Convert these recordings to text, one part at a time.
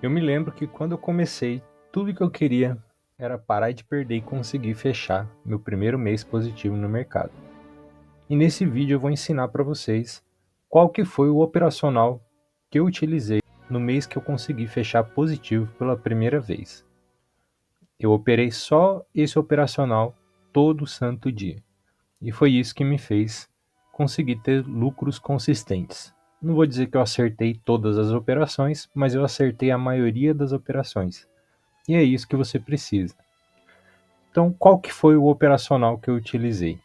Eu me lembro que quando eu comecei, tudo que eu queria era parar de perder e conseguir fechar meu primeiro mês positivo no mercado. E nesse vídeo eu vou ensinar para vocês qual que foi o operacional que eu utilizei no mês que eu consegui fechar positivo pela primeira vez. Eu operei só esse operacional todo santo dia. E foi isso que me fez conseguir ter lucros consistentes. Não vou dizer que eu acertei todas as operações, mas eu acertei a maioria das operações. E é isso que você precisa. Então, qual que foi o operacional que eu utilizei?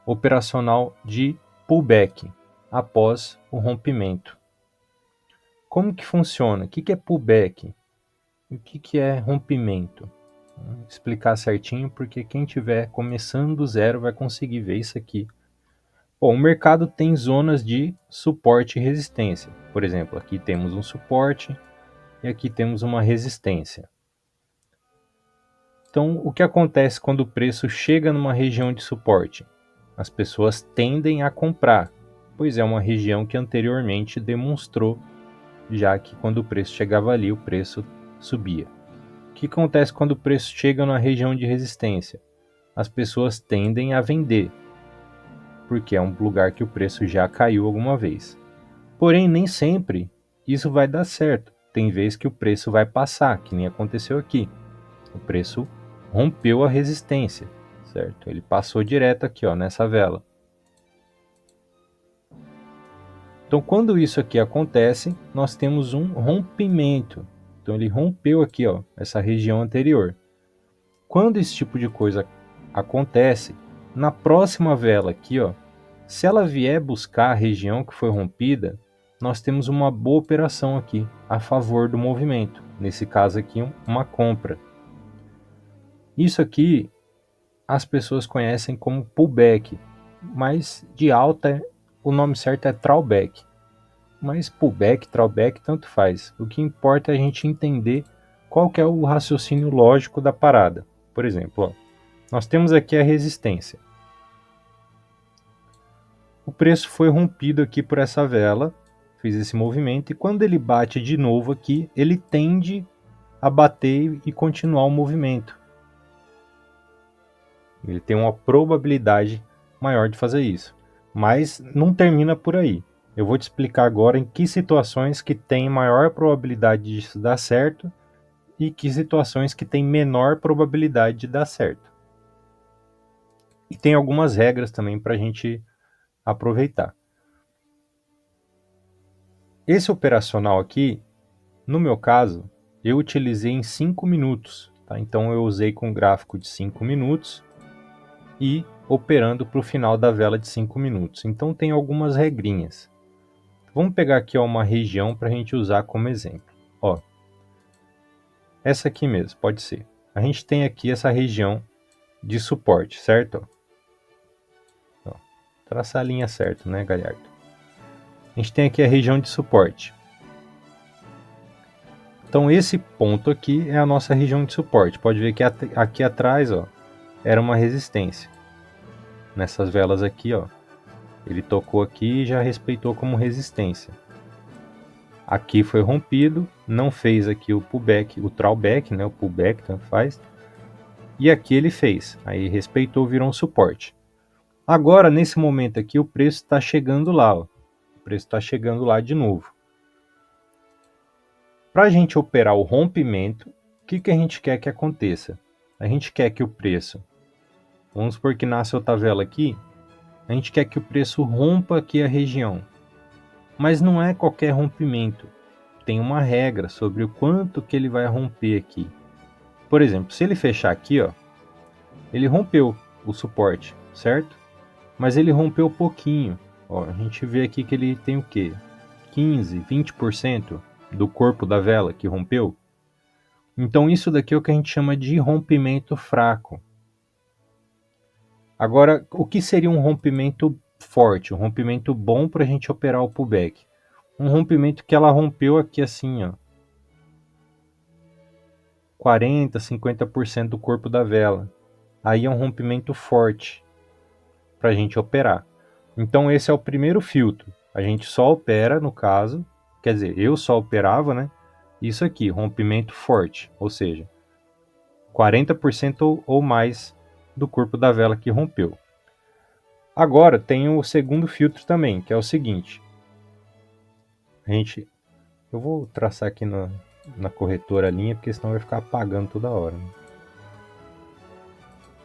Operacional de pullback após o rompimento. Como que funciona? O que é pullback? E o que é rompimento? Vou explicar certinho, porque quem estiver começando do zero vai conseguir ver isso aqui. Bom, o mercado tem zonas de suporte e resistência. Por exemplo, aqui temos um suporte e aqui temos uma resistência. Então, o que acontece quando o preço chega numa região de suporte? As pessoas tendem a comprar, pois é uma região que anteriormente demonstrou já que quando o preço chegava ali, o preço subia. O que acontece quando o preço chega na região de resistência? As pessoas tendem a vender, porque é um lugar que o preço já caiu alguma vez. Porém, nem sempre isso vai dar certo. Tem vezes que o preço vai passar, que nem aconteceu aqui. O preço rompeu a resistência, certo? Ele passou direto aqui, ó, nessa vela. Então, quando isso aqui acontece, nós temos um rompimento. Então, ele rompeu aqui, ó, essa região anterior. Quando esse tipo de coisa acontece, na próxima vela aqui, ó, se ela vier buscar a região que foi rompida, nós temos uma boa operação aqui a favor do movimento. Nesse caso aqui, uma compra. Isso aqui as pessoas conhecem como pullback, mas de alta o nome certo é throwback. Mas pullback, throwback, tanto faz. O que importa é a gente entender qual que é o raciocínio lógico da parada. Por exemplo, ó, nós temos aqui a resistência. O preço foi rompido aqui por essa vela, fez esse movimento, e quando ele bate de novo aqui, ele tende a bater e continuar o movimento. Ele tem uma probabilidade maior de fazer isso. Mas não termina por aí. Eu vou te explicar agora em que situações que tem maior probabilidade disso dar certo e que situações que tem menor probabilidade de dar certo. E tem algumas regras também para a gente aproveitar. Esse operacional aqui, no meu caso, eu utilizei em 5 minutos. Tá? Então eu usei com gráfico de 5 minutos e operando para o final da vela de 5 minutos. Então tem algumas regrinhas. Vamos pegar aqui ó, uma região para a gente usar como exemplo. Ó, essa aqui mesmo, pode ser. A gente tem aqui essa região de suporte, certo? Ó, traçar a linha certa, né, Galhardo? A gente tem aqui a região de suporte. Então esse ponto aqui é a nossa região de suporte. Pode ver que aqui atrás ó, era uma resistência. Nessas velas aqui, ó, ele tocou aqui e já respeitou como resistência. Aqui foi rompido, não fez aqui o pullback, o throwback, né, o pullback tanto faz. E aqui ele fez, aí respeitou, virou um suporte. Agora, nesse momento aqui, o preço está chegando lá, ó. O preço está chegando lá de novo. Para a gente operar o rompimento, o que a gente quer que aconteça? A gente quer que o preço, vamos supor que nasce outra vela aqui, a gente quer que o preço rompa aqui a região. Mas não é qualquer rompimento. Tem uma regra sobre o quanto que ele vai romper aqui. Por exemplo, se ele fechar aqui, ó, ele rompeu o suporte, certo? Mas ele rompeu pouquinho. Ó, a gente vê aqui que ele tem o quê? 15, 20% do corpo da vela que rompeu. Então isso daqui é o que a gente chama de rompimento fraco. Agora, o que seria um rompimento forte, um rompimento bom para a gente operar o pullback? Um rompimento que ela rompeu aqui assim, ó, 40, 50% do corpo da vela. Aí é um rompimento forte para a gente operar. Então esse é o primeiro filtro. A gente só opera, no caso, quer dizer, eu só operava, né? Isso aqui, rompimento forte, ou seja, 40% ou mais do corpo da vela que rompeu. Agora tem o segundo filtro também, que é o seguinte. Eu vou traçar aqui na corretora a linha, porque senão vai ficar apagando toda hora. Né?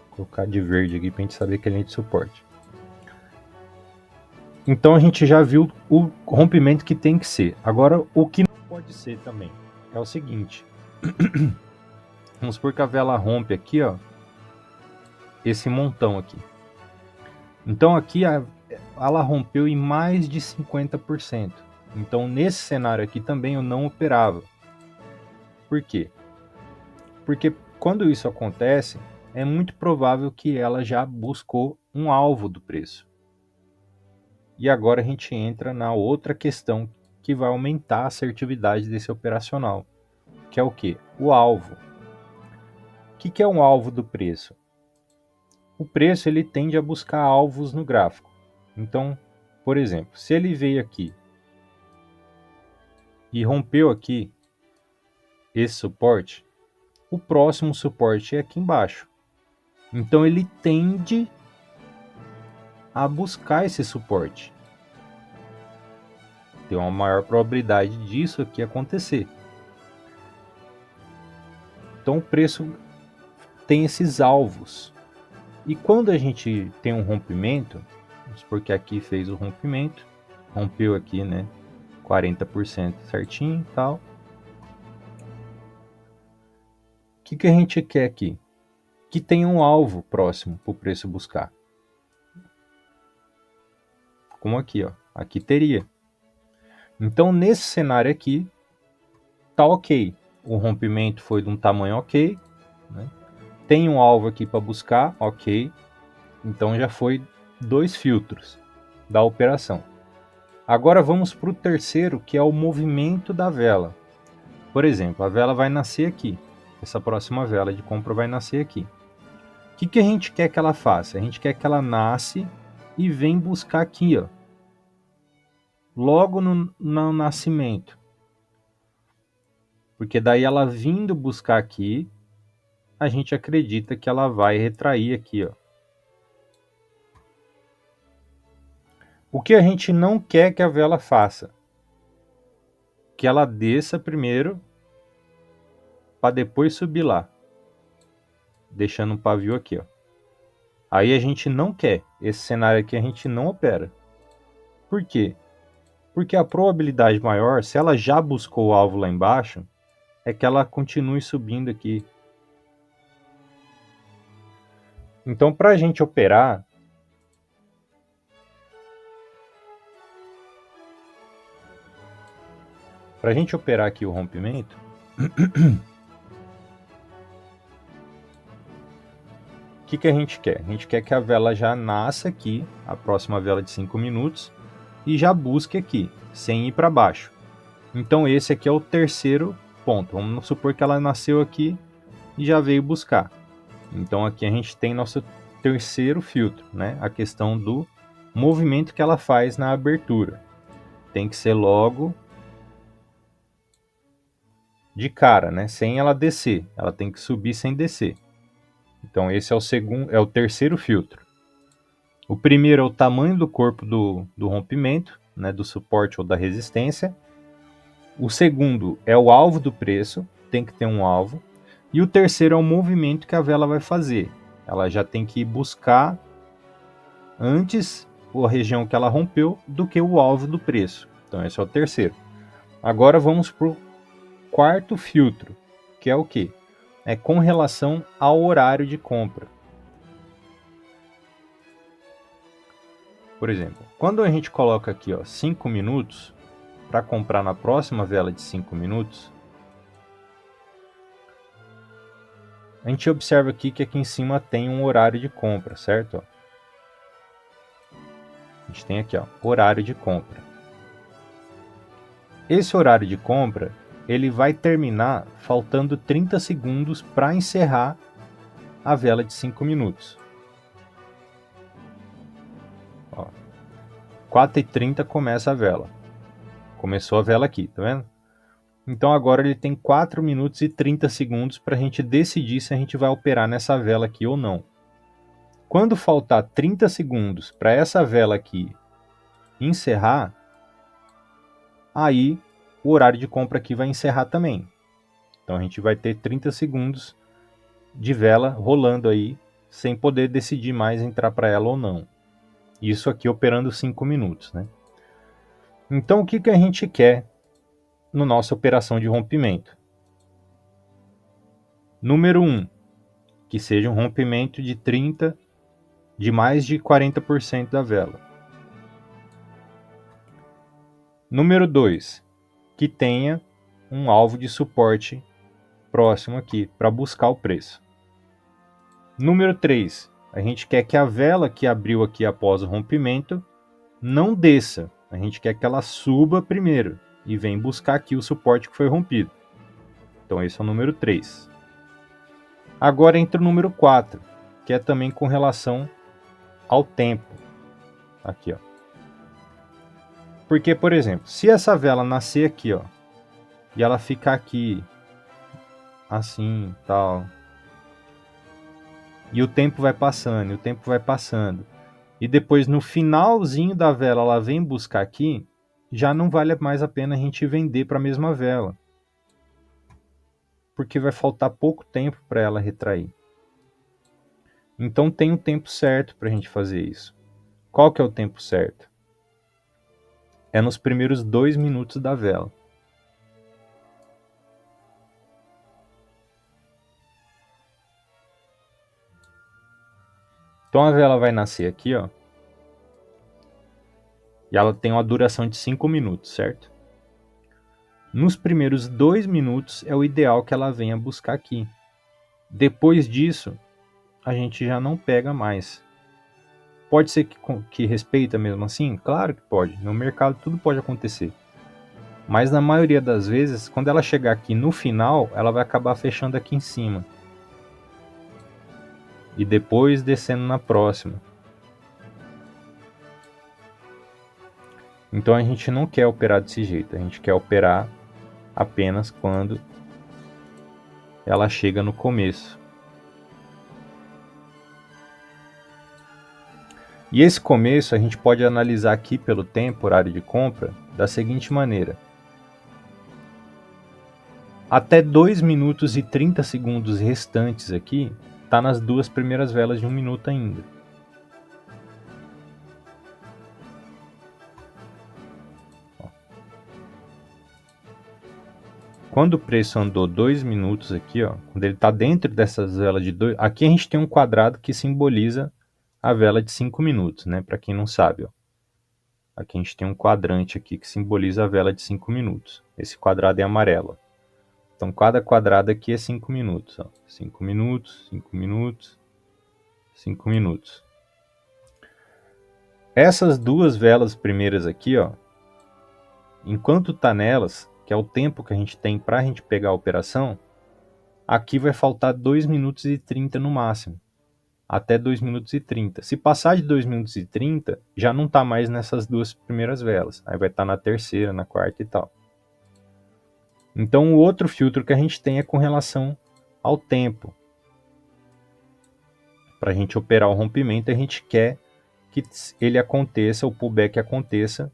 Vou colocar de verde aqui para a gente saber que é linha de suporte. Então a gente já viu o rompimento que tem que ser. Agora, o que não pode ser também é o seguinte. Vamos supor que a vela rompe aqui, ó, esse montão aqui. Então aqui ela rompeu em mais de 50%. Então nesse cenário aqui também eu não operava. Por quê? Porque quando isso acontece, é muito provável que ela já buscou um alvo do preço. E agora a gente entra na outra questão que vai aumentar a assertividade desse operacional, que é o quê? O alvo. O que é um alvo do preço? O preço ele tende a buscar alvos no gráfico. Então, por exemplo, se ele veio aqui e rompeu aqui esse suporte, o próximo suporte é aqui embaixo. Então ele tende a buscar esse suporte. Tem uma maior probabilidade disso aqui acontecer. Então o preço tem esses alvos. E quando a gente tem um rompimento, porque aqui fez o rompimento, rompeu aqui, né, 40% certinho e tal. O que a gente quer aqui? Que tenha um alvo próximo para o preço buscar. Como aqui, ó. Aqui teria. Então, nesse cenário aqui, tá ok. O rompimento foi de um tamanho ok. Né? Tem um alvo aqui para buscar, ok. Então já foi 2 filtros da operação. Agora vamos para o terceiro, que é o movimento da vela. Por exemplo, a vela vai nascer aqui. Essa próxima vela de compra vai nascer aqui. O que a gente quer que ela faça? A gente quer que ela nasce e vem buscar aqui, ó. Logo no nascimento. Porque daí ela vindo buscar aqui, a gente acredita que ela vai retrair aqui, ó. O que a gente não quer que a vela faça? Que ela desça primeiro para depois subir lá. Deixando um pavio aqui, ó. Aí a gente não quer. Esse cenário aqui a gente não opera. Por quê? Porque a probabilidade maior, se ela já buscou o alvo lá embaixo, é que ela continue subindo aqui. Então, para a gente operar, aqui o rompimento, o que a gente quer? A gente quer que a vela já nasça aqui, a próxima vela de 5 minutos, e já busque aqui, sem ir para baixo. Então esse aqui é o terceiro ponto. Vamos supor que ela nasceu aqui e já veio buscar. Então aqui a gente tem nosso terceiro filtro, né? A questão do movimento que ela faz na abertura. Tem que ser logo de cara, né? Sem ela descer. Ela tem que subir sem descer. Então esse é o terceiro filtro. O primeiro é o tamanho do corpo do rompimento, né? Do suporte ou da resistência. O segundo é o alvo do preço, tem que ter um alvo. E o terceiro é o movimento que a vela vai fazer. Ela já tem que ir buscar antes a região que ela rompeu do que o alvo do preço. Então esse é o terceiro. Agora vamos para o quarto filtro, que é o quê? É com relação ao horário de compra. Por exemplo, quando a gente coloca aqui 5 minutos para comprar na próxima vela de 5 minutos, a gente observa aqui que aqui em cima tem um horário de compra, certo? A gente tem aqui, horário de compra. Esse horário de compra, ele vai terminar faltando 30 segundos para encerrar a vela de 5 minutos. 4h30 começa a vela. Começou a vela aqui, tá vendo? Então agora ele tem 4 minutos e 30 segundos para a gente decidir se a gente vai operar nessa vela aqui ou não. Quando faltar 30 segundos para essa vela aqui encerrar, aí o horário de compra aqui vai encerrar também. Então a gente vai ter 30 segundos de vela rolando aí, sem poder decidir mais entrar para ela ou não. Isso aqui operando 5 minutos, né? Então o que a gente quer na nossa operação de rompimento? Número 1, que seja um rompimento de mais de 40% da vela. Número 2, que tenha um alvo de suporte próximo aqui para buscar o preço. Número 3, a gente quer que a vela que abriu aqui após o rompimento não desça. A gente quer que ela suba primeiro e vem buscar aqui o suporte que foi rompido. Então esse é o número 3. Agora entra o número 4, que é também com relação ao tempo. Aqui, ó. Porque, por exemplo, se essa vela nascer aqui, ó, e ela ficar aqui assim, tal, e o tempo vai passando, e o tempo vai passando, e depois no finalzinho da vela ela vem buscar aqui, já não vale mais a pena a gente vender para a mesma vela, porque vai faltar pouco tempo para ela retrair. Então tem um tempo certo para a gente fazer isso. Qual que é o tempo certo? É nos primeiros 2 minutos da vela. Então a vela vai nascer aqui, ó, e ela tem uma duração de 5 minutos, certo? Nos primeiros 2 minutos é o ideal que ela venha buscar aqui. Depois disso, a gente já não pega mais. Pode ser que respeita mesmo assim? Claro que pode. No mercado tudo pode acontecer. Mas na maioria das vezes, quando ela chegar aqui no final, ela vai acabar fechando aqui em cima. E depois descendo na próxima. Então a gente não quer operar desse jeito. A gente quer operar apenas quando ela chega no começo. E esse começo a gente pode analisar aqui pelo tempo, horário de compra, da seguinte maneira. Até 2 minutos e 30 segundos restantes aqui, está nas 2 primeiras velas de 1 minuto ainda. Quando o preço andou 2 minutos aqui, ó, quando ele está dentro dessas velas de 2, aqui a gente tem um quadrado que simboliza a vela de 5 minutos, né? Para quem não sabe, ó. Aqui a gente tem um quadrante aqui que simboliza a vela de 5 minutos. Esse quadrado é amarelo. Então cada quadrado aqui é 5 minutos, ó. 5 minutos, 5 minutos, 5 minutos. Essas duas velas primeiras aqui, ó, enquanto tá nelas, que é o tempo que a gente tem para a gente pegar a operação, aqui vai faltar 2 minutos e 30 no máximo. Até 2 minutos e 30. Se passar de 2 minutos e 30, já não está mais nessas duas primeiras velas. Aí vai estar na terceira, na quarta e tal. Então o outro filtro que a gente tem é com relação ao tempo. Para a gente operar o rompimento, a gente quer que ele aconteça, o pullback aconteça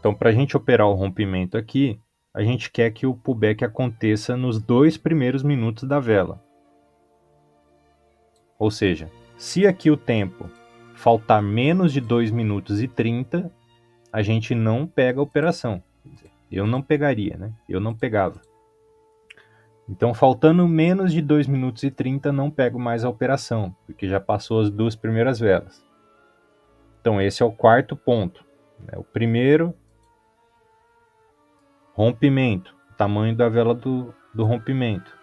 Então, para a gente operar o rompimento aqui, a gente quer que o pullback aconteça nos 2 primeiros minutos da vela. Ou seja, se aqui o tempo faltar menos de 2 minutos e 30, a gente não pega a operação. Eu não pegaria, né? Eu não pegava. Então, faltando menos de 2 minutos e 30, não pego mais a operação, porque já passou as 2 primeiras velas. Então, esse é o quarto ponto. O primeiro, rompimento, o tamanho da vela do rompimento.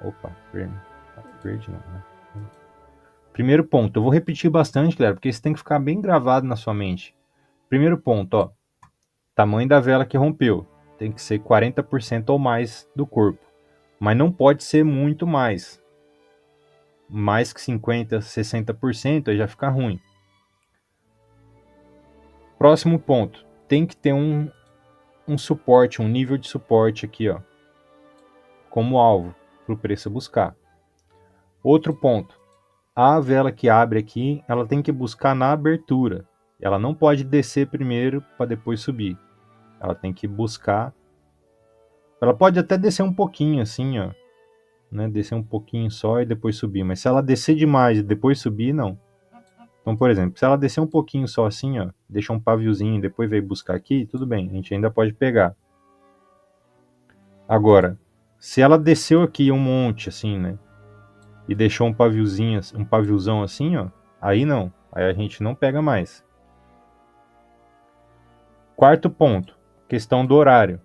Opa, verde não, né? Primeiro ponto, eu vou repetir bastante, galera, porque isso tem que ficar bem gravado na sua mente. Primeiro ponto, ó, tamanho da vela que rompeu, tem que ser 40% ou mais do corpo, mas não pode ser muito mais. mais que 50%, 60%, aí já fica ruim. Próximo ponto, tem que ter um suporte, um nível de suporte aqui, ó, como alvo para o preço buscar. Outro ponto, a vela que abre aqui, ela tem que buscar na abertura. Ela não pode descer primeiro para depois subir. Ela tem que buscar. Ela pode até descer um pouquinho assim, ó, né? Descer um pouquinho só e depois subir. Mas se ela descer demais e depois subir, não. Então, por exemplo, se ela descer um pouquinho só assim, ó, deixa um paviozinho e depois veio buscar aqui, tudo bem, a gente ainda pode pegar. Agora, se ela desceu aqui um monte assim, né, e deixou um paviozinho, um paviozão assim, ó, aí não, aí a gente não pega mais. Quarto ponto, questão do horário.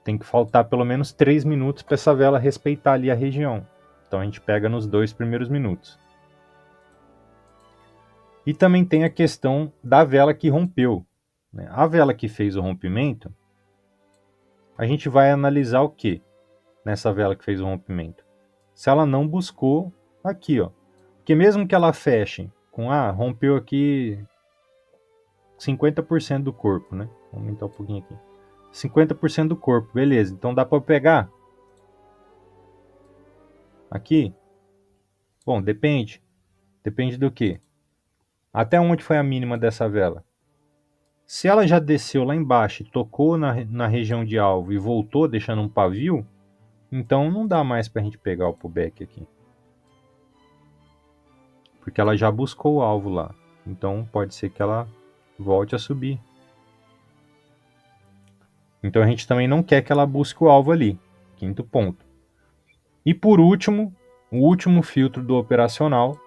Tem que faltar pelo menos 3 minutos para essa vela respeitar ali a região. Então a gente pega nos 2 primeiros minutos. E também tem a questão da vela que rompeu, né? A vela que fez o rompimento, a gente vai analisar o que nessa vela que fez o rompimento? Se ela não buscou aqui, ó. Porque mesmo que ela feche com, rompeu aqui 50% do corpo, né? Vou aumentar um pouquinho aqui. 50% do corpo, beleza. Então dá para pegar aqui? Bom, depende. Depende do que? Até onde foi a mínima dessa vela? Se ela já desceu lá embaixo e tocou na região de alvo e voltou deixando um pavio, então não dá mais para a gente pegar o pullback aqui. Porque ela já buscou o alvo lá. Então pode ser que ela volte a subir. Então a gente também não quer que ela busque o alvo ali. Quinto ponto. E por último, o último filtro do operacional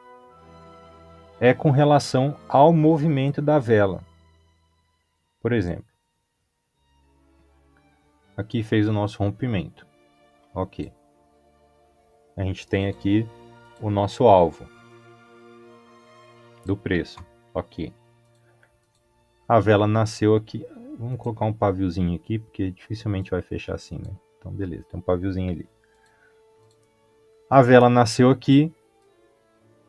é com relação ao movimento da vela. Por exemplo, aqui fez o nosso rompimento. Ok. A gente tem aqui o nosso alvo do preço. Ok. A vela nasceu aqui. Vamos colocar um paviozinho aqui, porque dificilmente vai fechar assim, né? Então, beleza, tem um paviozinho ali. A vela nasceu aqui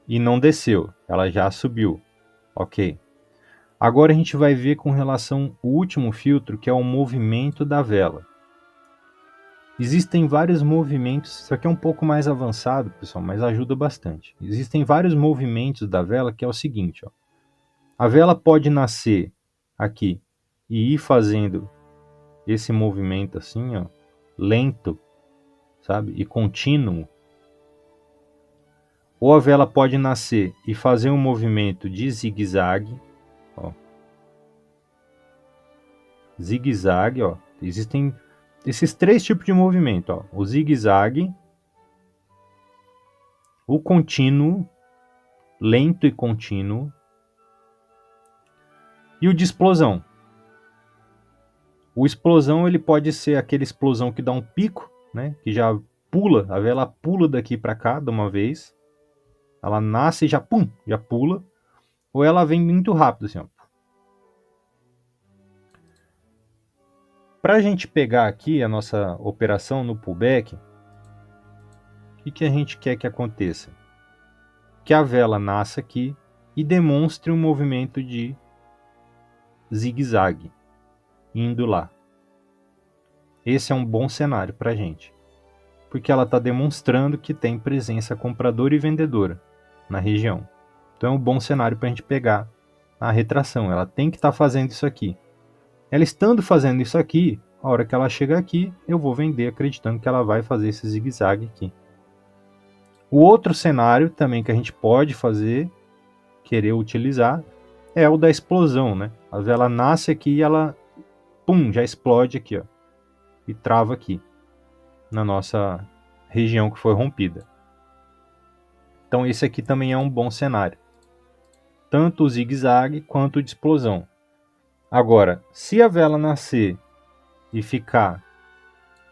e não desceu. Ela já subiu. Ok. Agora a gente vai ver com relação ao último filtro, que é o movimento da vela. Existem vários movimentos, isso aqui é um pouco mais avançado, pessoal, mas ajuda bastante. Existem vários movimentos da vela que é o seguinte, ó. A vela pode nascer aqui e ir fazendo esse movimento assim, ó, lento, sabe, e contínuo. Ou a vela pode nascer e fazer um movimento de zigue-zague, ó. Zigue-zague, ó. Existem esses 3 tipos de movimento, ó. O zigue-zague, o contínuo, lento e contínuo, e o de explosão. O explosão ele pode ser aquele explosão que dá um pico, né? Que já pula, a vela pula daqui para cá de uma vez. Ela nasce e já pum, já pula. Ou ela vem muito rápido, assim, ó. Para a gente pegar aqui a nossa operação no pullback, o que a gente quer que aconteça? Que a vela nasça aqui e demonstre um movimento de zigue-zague, indo lá. Esse é um bom cenário para a gente, porque ela está demonstrando que tem presença compradora e vendedora na região. Então é um bom cenário para a gente pegar a retração. Ela tem que estar fazendo isso aqui. Ela estando fazendo isso aqui, a hora que ela chega aqui, eu vou vender acreditando que ela vai fazer esse zigue-zague aqui. O outro cenário também que a gente pode fazer, querer utilizar, é o da explosão, né? A vela nasce aqui e ela, pum, já explode aqui, ó, e trava aqui, na nossa região que foi rompida. Então esse aqui também é um bom cenário. Tanto o zigue-zague quanto o de explosão. Agora, se a vela nascer e ficar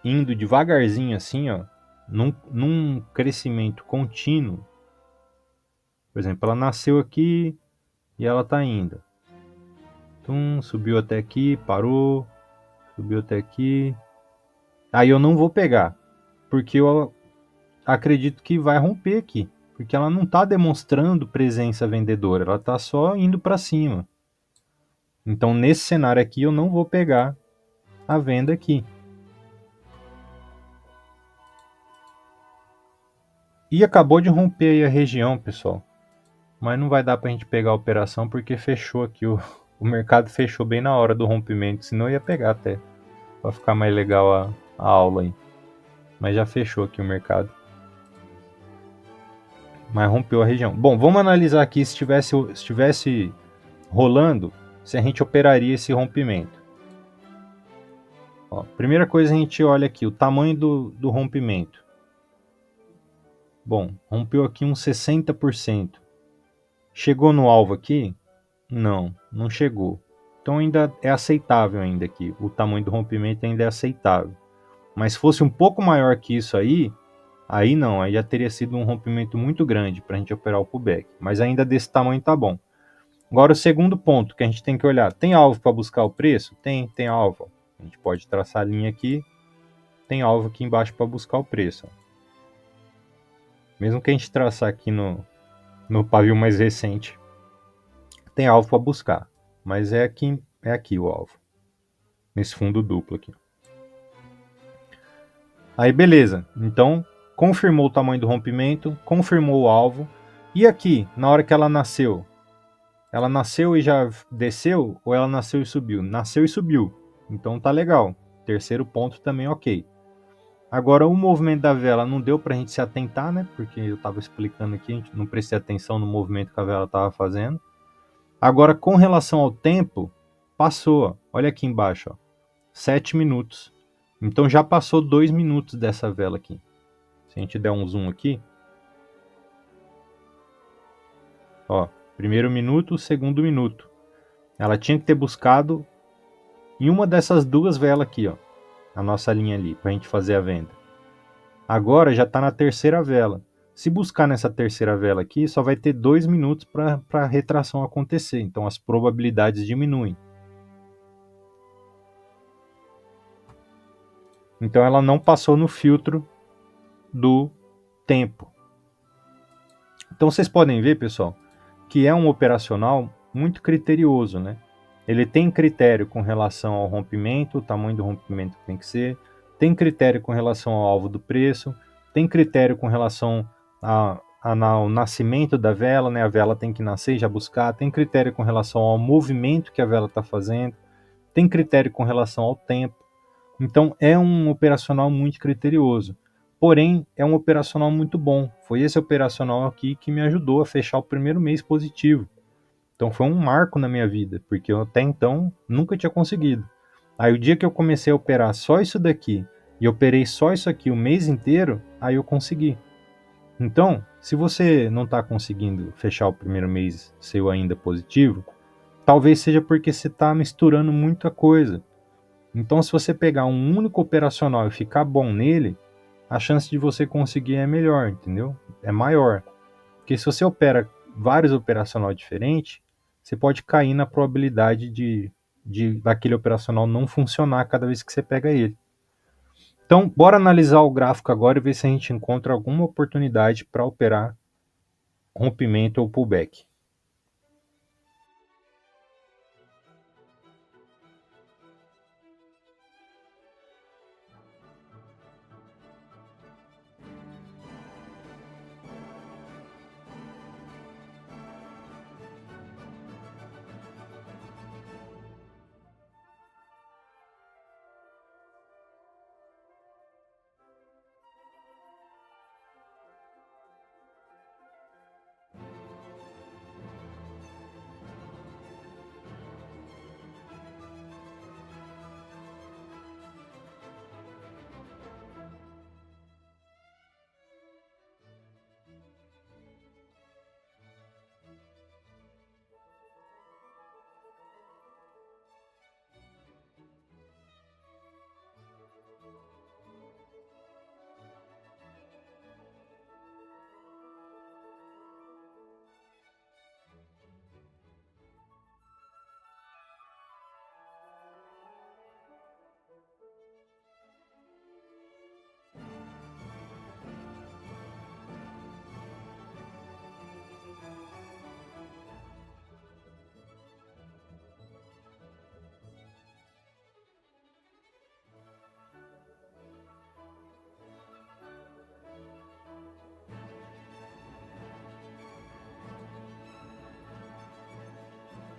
indo devagarzinho assim, ó, num crescimento contínuo, por exemplo, ela nasceu aqui e ela tá indo. Então, subiu até aqui, parou, subiu até aqui. Aí eu não vou pegar, porque eu acredito que vai romper aqui. Porque ela não está demonstrando presença vendedora, ela está só indo para cima. Então, nesse cenário aqui, eu não vou pegar a venda aqui. E acabou de romper aí a região, pessoal. Mas não vai dar para a gente pegar a operação porque fechou aqui. O mercado fechou bem na hora do rompimento. Senão eu ia pegar até. Para ficar mais legal a aula aí. Mas já fechou aqui o mercado. Mas rompeu a região. Bom, vamos analisar aqui se estivesse rolando, se a gente operaria esse rompimento. Ó, primeira coisa a gente olha aqui, o tamanho do rompimento. Bom, rompeu aqui uns 60%. Chegou no alvo aqui? Não, não chegou. Então ainda é aceitável ainda aqui. O tamanho do rompimento ainda é aceitável. Mas se fosse um pouco maior que isso aí não, aí já teria sido um rompimento muito grande para a gente operar o pullback. Mas ainda desse tamanho tá bom. Agora o segundo ponto que a gente tem que olhar, tem alvo para buscar o preço? Tem alvo. A gente pode traçar a linha aqui, tem alvo aqui embaixo para buscar o preço. Mesmo que a gente traçar aqui no pavio mais recente, tem alvo para buscar, mas é aqui o alvo, nesse fundo duplo aqui. Aí beleza, então confirmou o tamanho do rompimento, confirmou o alvo, e aqui, na hora que ela nasceu e já desceu ou ela nasceu e subiu? Nasceu e subiu, então tá legal. Terceiro ponto também ok. Agora o movimento da vela não deu pra gente se atentar, né? Porque eu tava explicando aqui, a gente não prestei atenção no movimento que a vela tava fazendo. Agora com relação ao tempo, passou, ó. Olha aqui embaixo, ó, 7 minutos. Então já passou 2 minutos dessa vela aqui. Se a gente der um zoom aqui, ó, primeiro minuto, segundo minuto. Ela tinha que ter buscado em uma dessas duas velas aqui, ó, a nossa linha ali, pra gente fazer a venda. Agora já está na terceira vela. Se buscar nessa terceira vela aqui, só vai ter 2 minutos para a retração acontecer. Então as probabilidades diminuem. Então ela não passou no filtro do tempo. Então vocês podem ver, pessoal, que é um operacional muito criterioso, né? Ele tem critério com relação ao rompimento, o tamanho do rompimento que tem que ser, tem critério com relação ao alvo do preço, tem critério com relação ao nascimento da vela, né? A vela tem que nascer e já buscar, tem critério com relação ao movimento que a vela está fazendo, tem critério com relação ao tempo. Então é um operacional muito criterioso. Porém, é um operacional muito bom. Foi esse operacional aqui que me ajudou a fechar o primeiro mês positivo. Então foi um marco na minha vida, porque eu até então nunca tinha conseguido. Aí o dia que eu comecei a operar só isso daqui, e operei só isso aqui o mês inteiro, aí eu consegui. Então, se você não está conseguindo fechar o primeiro mês seu ainda positivo, talvez seja porque você está misturando muita coisa. Então, se você pegar um único operacional e ficar bom nele, a chance de você conseguir é melhor, entendeu? É maior. Porque se você opera vários operacionais diferentes, você pode cair na probabilidade daquele operacional não funcionar cada vez que você pega ele. Então, bora analisar o gráfico agora e ver se a gente encontra alguma oportunidade para operar rompimento ou pullback.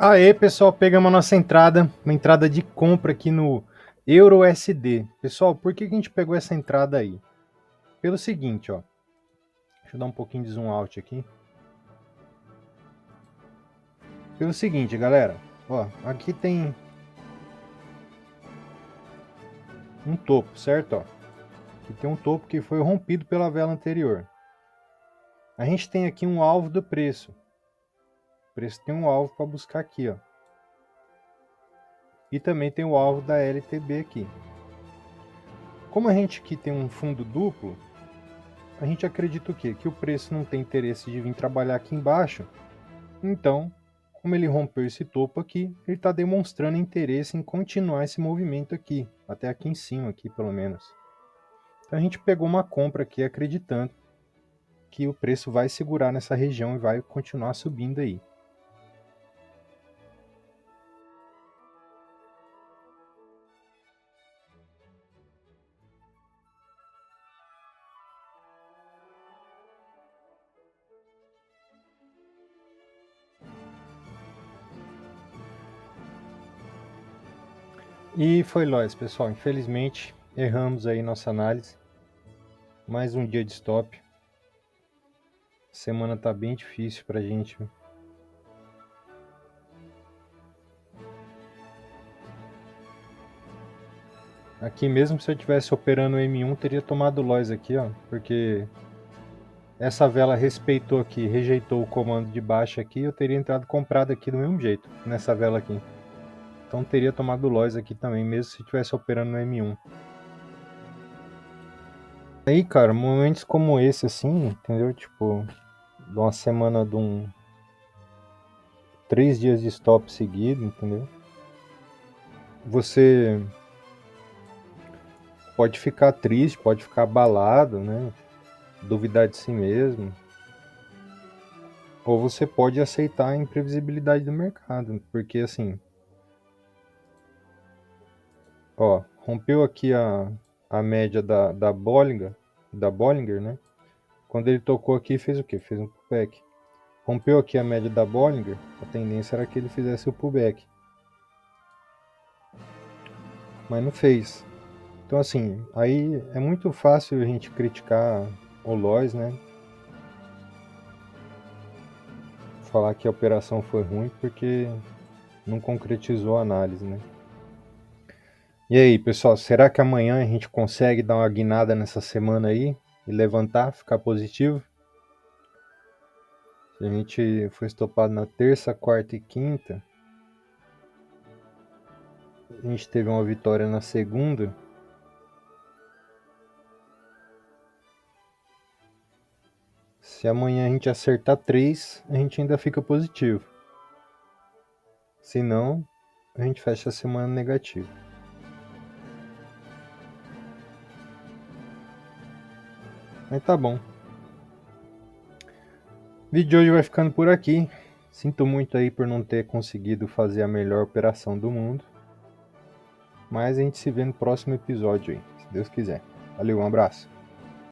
Aê, pessoal, pegamos a nossa entrada, uma entrada de compra aqui no EURUSD. Pessoal, por que a gente pegou essa entrada aí? Pelo seguinte, ó. Deixa eu dar um pouquinho de zoom out aqui. Pelo seguinte, galera, ó, aqui tem um topo, certo? Ó, aqui tem um topo que foi rompido pela vela anterior. A gente tem aqui um alvo do preço. O preço tem um alvo para buscar aqui, ó. E também tem o alvo da LTB aqui. Como a gente aqui tem um fundo duplo, a gente acredita o quê? Que o preço não tem interesse de vir trabalhar aqui embaixo. Então, como ele rompeu esse topo aqui, ele está demonstrando interesse em continuar esse movimento aqui, até aqui em cima, aqui pelo menos. Então a gente pegou uma compra aqui acreditando que o preço vai segurar nessa região e vai continuar subindo aí. E foi nóis, pessoal. Infelizmente, erramos aí nossa análise. Mais um dia de stop. A semana tá bem difícil pra gente. Aqui mesmo, se eu tivesse operando o M1, teria tomado loss aqui, ó. Porque essa vela respeitou aqui, rejeitou o comando de baixa aqui, eu teria entrado comprado aqui do mesmo jeito, nessa vela aqui. Então teria tomado loss aqui também, mesmo se estivesse operando no M1. Aí, cara, momentos como esse, assim, entendeu? Tipo, de uma semana de 3 dias de stop seguido, entendeu? Você pode ficar triste, pode ficar abalado, né? Duvidar de si mesmo. Ou você pode aceitar a imprevisibilidade do mercado, porque assim, ó, rompeu aqui a média da Bollinger, né? Quando ele tocou aqui, fez o quê? Fez um pullback. Rompeu aqui a média da Bollinger, a tendência era que ele fizesse o pullback. Mas não fez. Então assim, aí é muito fácil a gente criticar o Lois, né? Falar que a operação foi ruim porque não concretizou a análise, né? E aí, pessoal, será que amanhã a gente consegue dar uma guinada nessa semana aí e levantar, ficar positivo? Se a gente foi estopado na terça, quarta e quinta, a gente teve uma vitória na segunda. Se amanhã a gente acertar 3, a gente ainda fica positivo. Se não, a gente fecha a semana negativa. Mas tá bom. O vídeo de hoje vai ficando por aqui. Sinto muito aí por não ter conseguido fazer a melhor operação do mundo. Mas a gente se vê no próximo episódio aí, se Deus quiser. Valeu, um abraço.